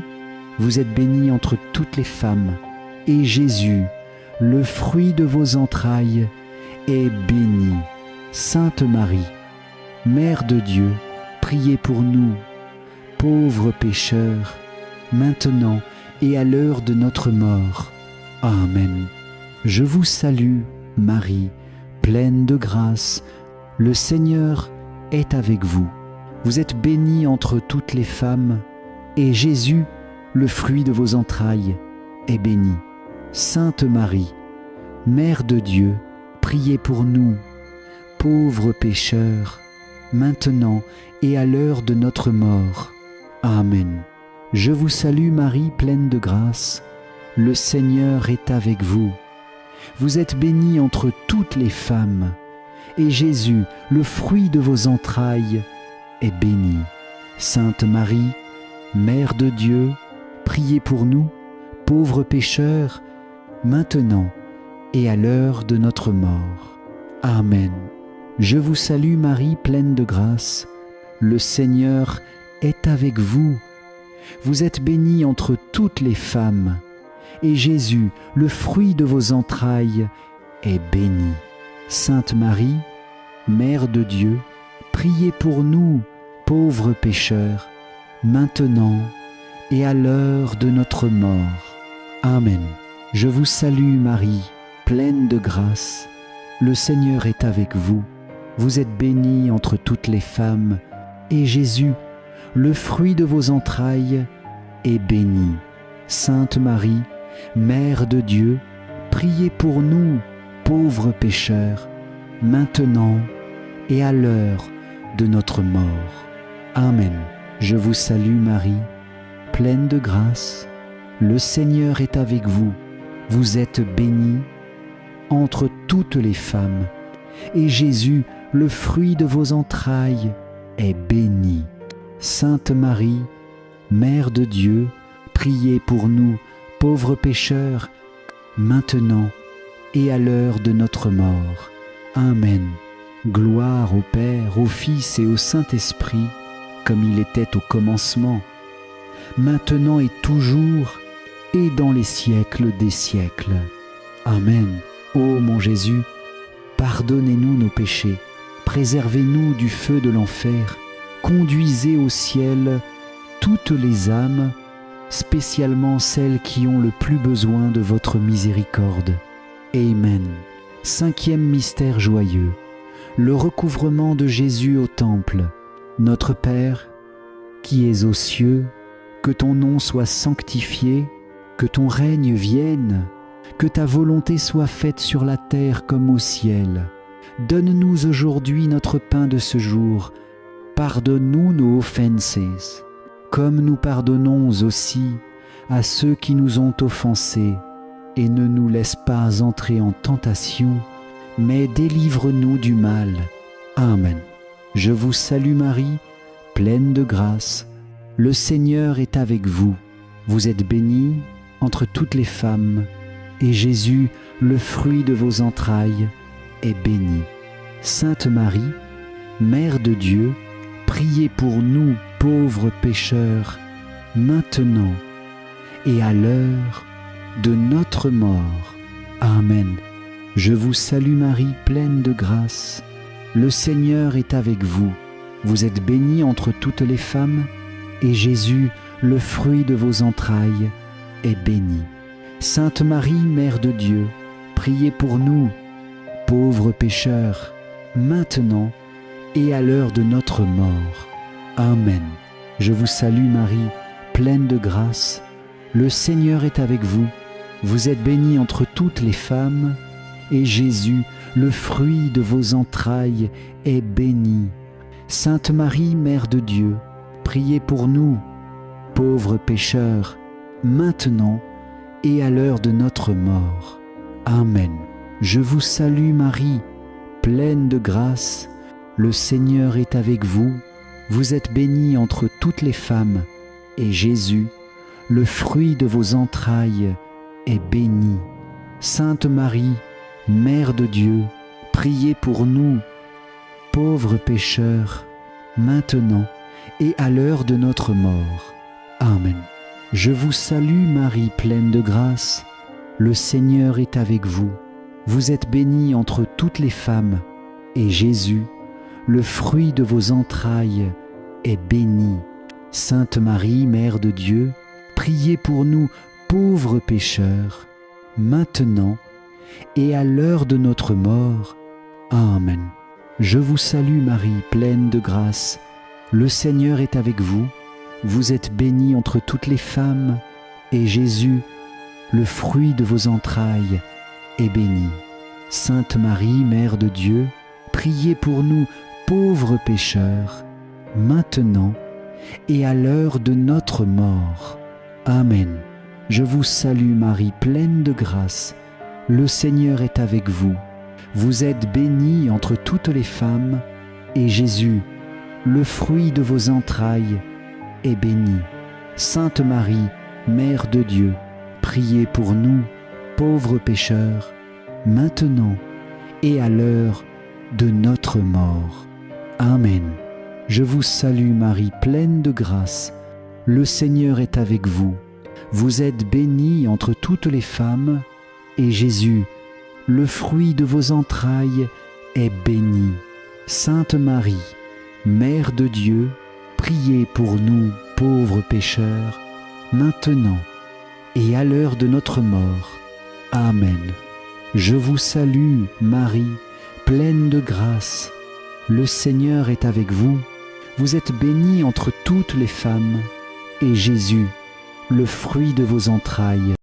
Vous êtes bénie entre toutes les femmes, et Jésus, le fruit de vos entrailles, est béni. Sainte Marie, Mère de Dieu, priez pour nous, pauvres pécheurs, maintenant et à l'heure de notre mort. Amen. Je vous salue, Marie, pleine de grâce. Le Seigneur est avec vous. Vous êtes bénie entre toutes les femmes, et Jésus, le fruit de vos entrailles, est béni. Sainte Marie, Mère de Dieu, priez pour nous, pauvres pécheurs, maintenant et à l'heure de notre mort. Amen. Je vous salue Marie, pleine de grâce. Le Seigneur est avec vous. Vous êtes bénie entre toutes les femmes, et Jésus, le fruit de vos entrailles, est béni. Sainte Marie, Mère de Dieu, priez pour nous, pauvres pécheurs, maintenant et à l'heure de notre mort. Amen. Je vous salue Marie, pleine de grâce. Le Seigneur est avec vous. Vous êtes bénie entre toutes les femmes, et Jésus, le fruit de vos entrailles, est béni. Sainte Marie, Mère de Dieu, priez pour nous, pauvres pécheurs, maintenant et à l'heure de notre mort. Amen. Je vous salue Marie, pleine de grâce. Le Seigneur est avec vous. Vous êtes bénie entre toutes les femmes, et Jésus, le fruit de vos entrailles, est béni. Sainte Marie, Mère de Dieu, priez pour nous, pauvres pécheurs, maintenant et à l'heure de notre mort. Amen. Je vous salue Marie, pleine de grâce. Le Seigneur est avec vous. Vous êtes bénie entre toutes les femmes, et Jésus, le fruit de vos entrailles, est béni. Sainte Marie, Mère de Dieu, priez pour nous, pauvres pécheurs, maintenant et à l'heure de notre mort. Amen. Gloire au Père, au Fils et au Saint-Esprit, comme il était au commencement, maintenant et toujours, et dans les siècles des siècles. Amen. Ô mon Jésus, pardonnez-nous nos péchés, préservez-nous du feu de l'enfer, conduisez au ciel toutes les âmes, spécialement celles qui ont le plus besoin de votre miséricorde. Amen. 5e mystère joyeux, le recouvrement de Jésus au temple. Notre Père, qui es aux cieux, que ton nom soit sanctifié, que ton règne vienne, que ta volonté soit faite sur la terre comme au ciel. Donne-nous aujourd'hui notre pain de ce jour. Pardonne-nous nos offenses, comme nous pardonnons aussi à ceux qui nous ont offensés. Et ne nous laisse pas entrer en tentation, mais délivre-nous du mal. Amen. Je vous salue Marie, pleine de grâce. Le Seigneur est avec vous. Vous êtes bénie entre toutes les femmes, et Jésus, le fruit de vos entrailles, est béni. Sainte Marie, Mère de Dieu, priez pour nous, pauvres pécheurs, maintenant et à l'heure de notre mort. Amen. Je vous salue Marie, pleine de grâce. Le Seigneur est avec vous. Vous êtes bénie entre toutes les femmes, et Jésus, le fruit de vos entrailles, est béni. Sainte Marie, Mère de Dieu, priez pour nous, pauvres pécheurs, maintenant et à l'heure de notre mort. Amen. Je vous salue Marie, pleine de grâce. Le Seigneur est avec vous. Vous êtes bénie entre toutes les femmes, et Jésus, le fruit de vos entrailles, est béni. Sainte Marie, Mère de Dieu, priez pour nous, pauvres pécheurs, maintenant et à l'heure de notre mort. Amen. Je vous salue Marie, pleine de grâce. Le Seigneur est avec vous. Vous êtes bénie entre toutes les femmes, et Jésus, le fruit de vos entrailles, est béni. Sainte Marie, Mère de Dieu, priez pour nous, pauvres pécheurs, maintenant et à l'heure de notre mort. Amen. Je vous salue Marie, pleine de grâce. Le Seigneur est avec vous. Vous êtes bénie entre toutes les femmes, et Jésus, le fruit de vos entrailles, est béni. Sainte Marie, Mère de Dieu, priez pour nous, pauvres pécheurs, maintenant et à l'heure de notre mort. Amen. Je vous salue Marie, pleine de grâce. Le Seigneur est avec vous. Vous êtes bénie entre toutes les femmes, et Jésus, le fruit de vos entrailles, est béni. Sainte Marie, Mère de Dieu, priez pour nous, pauvres pécheurs, maintenant et à l'heure de notre mort. Amen. Je vous salue Marie, pleine de grâce. Le Seigneur est avec vous. Vous êtes bénie entre toutes les femmes, et Jésus, le fruit de vos entrailles, est bénie. Sainte Marie, Mère de Dieu, priez pour nous, pauvres pécheurs, maintenant et à l'heure de notre mort. Amen. Je vous salue Marie, pleine de grâce. Le Seigneur est avec vous. Vous êtes bénie entre toutes les femmes, et Jésus, le fruit de vos entrailles, est béni. Sainte Marie, Mère de Dieu, priez pour nous, pauvres pécheurs, maintenant et à l'heure de notre mort. Amen. Je vous salue, Marie, pleine de grâce. Le Seigneur est avec vous. Vous êtes bénie entre toutes les femmes, et Jésus, le fruit de vos entrailles,